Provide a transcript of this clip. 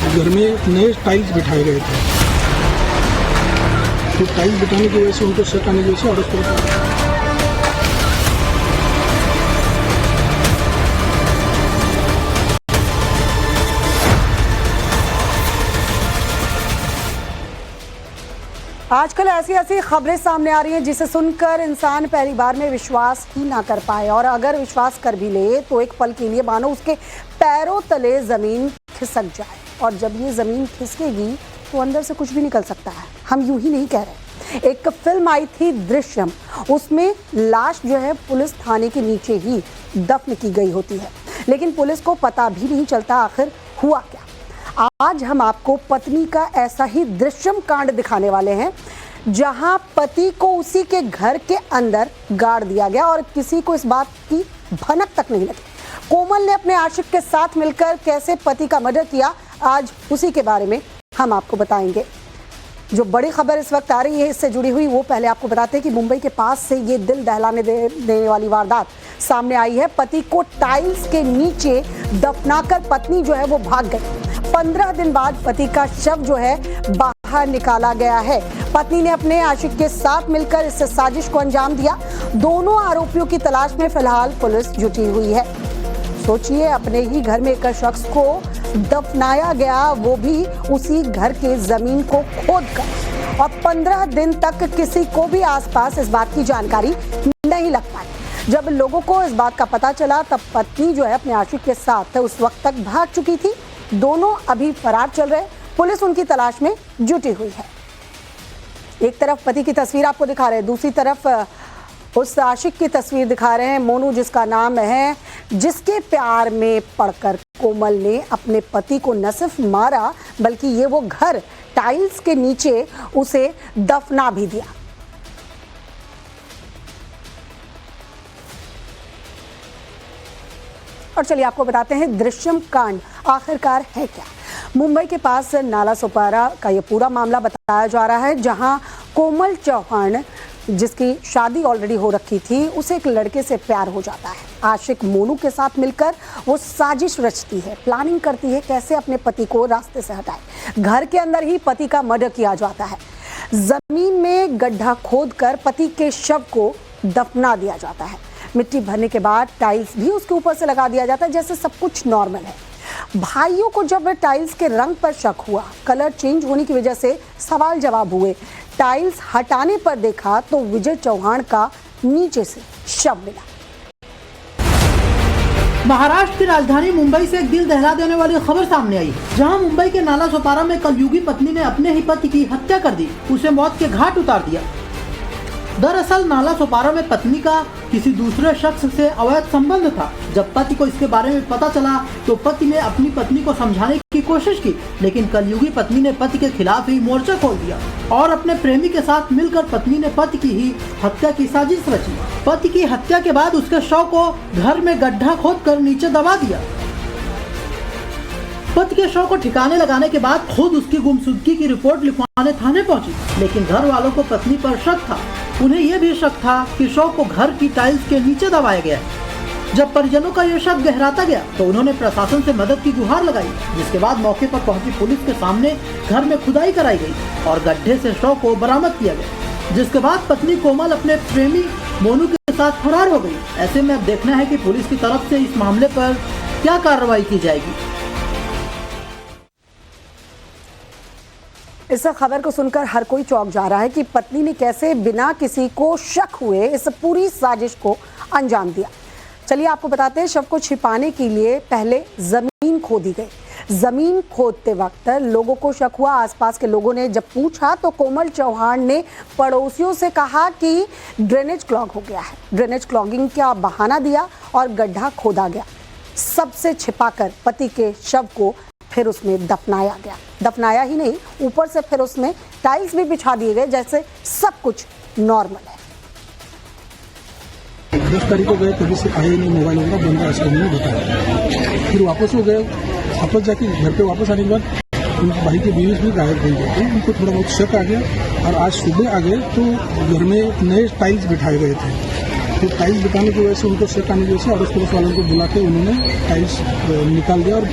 घर में नए टाइल्स बिठाए गए थे, तो टाइल्स बिठाने की वजह से उनको शक आने की वजह से अरेस्ट किया। आजकल ऐसी ऐसी खबरें सामने आ रही हैं जिसे सुनकर इंसान पहली बार में विश्वास ही ना कर पाए, और अगर विश्वास कर भी ले तो एक पल के लिए मानो उसके पैरों तले जमीन खिसक जाए, और जब ये जमीन खिसकेगी तो अंदर से कुछ भी निकल सकता है। हम यूं ही नहीं कह रहे। एक फिल्म आई थी दृश्यम, उसमें लाश जो है पुलिस थाने के नीचे ही दफन की गई होती है, लेकिन पुलिस को पता भी नहीं चलता आखिर हुआ क्या। आज हम आपको पत्नी का ऐसा ही दृश्यम कांड दिखाने वाले हैं, जहां पति को उसी के घर के अंदर गाड़ दिया गया और किसी को इस बात की भनक तक नहीं लगी। कोमल ने अपने आशिक के साथ मिलकर कैसे पति का मर्डर किया, आज उसी के बारे में हम आपको बताएंगे। जो बड़ी खबर इस वक्त आ रही है इससे जुड़ी हुई, वो पहले आपको बताते हैं कि मुंबई के पास से ये दिल दहलाने देने वाली वारदात सामने आई है। पति को टाइल्स के नीचे दफनाकर पत्नी जो है वो भाग गई। 15 दिन बाद पति का शव जो है बाहर निकाला गया है। पत्नी ने अपने आशिक के साथ मिलकर इस साजिश को अंजाम दिया। दोनों आरोपियों की तलाश में फिलहाल पुलिस जुटी हुई है। सोचिए, अपने ही घर में एक शख्स को दफनाया गया, वो भी उसी घर के जमीन को खोदकर, और 15 दिन तक किसी को भी आसपास इस बात की जानकारी नहीं लग पाई। जब लोगों को इस बात का पता चला तब पत्नी जो है अपने आशिक के साथ उस वक्त तक भाग चुकी थी। दोनों अभी फरार चल रहे, पुलिस उनकी तलाश में जुटी हुई है। एक तरफ पति की तस्वीर आपको दिखा रहे हैं, दूसरी तरफ उस आशिक की तस्वीर दिखा रहे हैं, मोनू जिसका नाम है, जिसके प्यार में पड़कर कोमल ने अपने पति को न सिर्फ मारा बल्कि ये वो घर टाइल्स के नीचे उसे दफना भी दिया। और चलिए आपको बताते हैं दृश्यम कांड आखिरकार है क्या। मुंबई के पास नाला सोपारा का ये पूरा मामला बताया जा रहा है, जहां कोमल चौहान, जिसकी शादी ऑलरेडी हो रखी थी, उसे एक लड़के से प्यार हो जाता है। आशिक मोनू के साथ मिलकर वो साजिश रचती है, प्लानिंग करती है कैसे अपने पति को रास्ते से हटाए। घर के अंदर ही पति का मर्डर किया जाता है। जमीन में गड्ढा खोदकर पति के शव को दफना दिया जाता है। मिट्टी भरने के बाद टाइल्स भी उसके ऊपर से लगा दिया जाता है, जैसे सब कुछ नॉर्मल है। भाइयों को जब टाइल्स के रंग पर शक हुआ, कलर चेंज होने की वजह से सवाल जवाब हुए। टाइल्स हटाने पर देखा तो विजय चौहान का नीचे से शव मिला। महाराष्ट्र की राजधानी मुंबई से एक दिल दहला देने वाली खबर सामने आई, जहां मुंबई के नाला सोपारा में कलयुगी पत्नी ने अपने ही पति की हत्या कर दी, उसे मौत के घाट उतार दिया। दरअसल नाला सोपारा में पत्नी का किसी दूसरे शख्स से अवैध संबंध था। जब पति को इसके बारे में पता चला तो पति ने अपनी पत्नी को समझाने की कोशिश की, लेकिन कलयुगी पत्नी ने पति के खिलाफ ही मोर्चा खोल दिया और अपने प्रेमी के साथ मिलकर पत्नी ने पति की ही हत्या की साजिश रची। पति की हत्या के बाद उसके शव को घर में गड्ढा खोदकर नीचे दबा दिया। पति के शव को ठिकाने लगाने के बाद खुद उसकी गुमशुदगी की रिपोर्ट लिखवाने थाने पहुंची, लेकिन घर वालों को पत्नी पर शक था। उन्हें यह भी शक था कि शव को घर की टाइल्स के नीचे दबाया गया। जब परिजनों का यह शक गहराता गया तो उन्होंने प्रशासन से मदद की गुहार लगाई, जिसके बाद मौके पर पहुंची पुलिस के सामने घर में खुदाई कराई गई और गड्ढे से शव को बरामद किया गया, जिसके बाद पत्नी कोमल अपने प्रेमी मोनू के साथ फरार हो गई। ऐसे में अब देखना है कि पुलिस की तरफ से इस मामले पर क्या कार्रवाई की जाएगी। इस खबर को सुनकर हर कोई चौंक जा रहा है कि पत्नी ने कैसे बिना किसी को शक हुए इस पूरी साजिश को अंजाम दिया। चलिए आपको बताते हैं, शव को छिपाने के लिए पहले जमीन खोदी गई। जमीन खोदते वक्त लोगों को शक हुआ। आसपास के लोगों ने जब पूछा तो कोमल चौहान ने पड़ोसियों से कहा कि ड्रेनेज क्लॉग हो गया है। ड्रेनेज क्लॉगिंग का बहाना दिया और गड्ढा खोदा गया। सबसे छिपाकर पति के शव को फिर उसमें दफनाया गया। दफनाया ही नहीं, ऊपर से फिर उसमें टाइल्स भी बिछा दिए गए, जैसे सब कुछ नॉर्मल है। 10 तारीख को गए, तभी से आए नहीं, मोबाइल वगैरह बंद है, ऐसा नहीं बताया। फिर वापस हो गए, वापस जाके घर पे वापस आने के बाद उनके भाई के बीवी भी गायब हो गए थे। उनको थोड़ा बहुत शक आ गया और आज सुबह आ गए तो घर में नए टाइल्स बिठाए गए थे। तो टाइल्स बिठाने की वजह से उनको शक आने की वजह से अरेस्ट पुलिस वालों को बुला के उन्होंने टाइल्स निकाल दिया और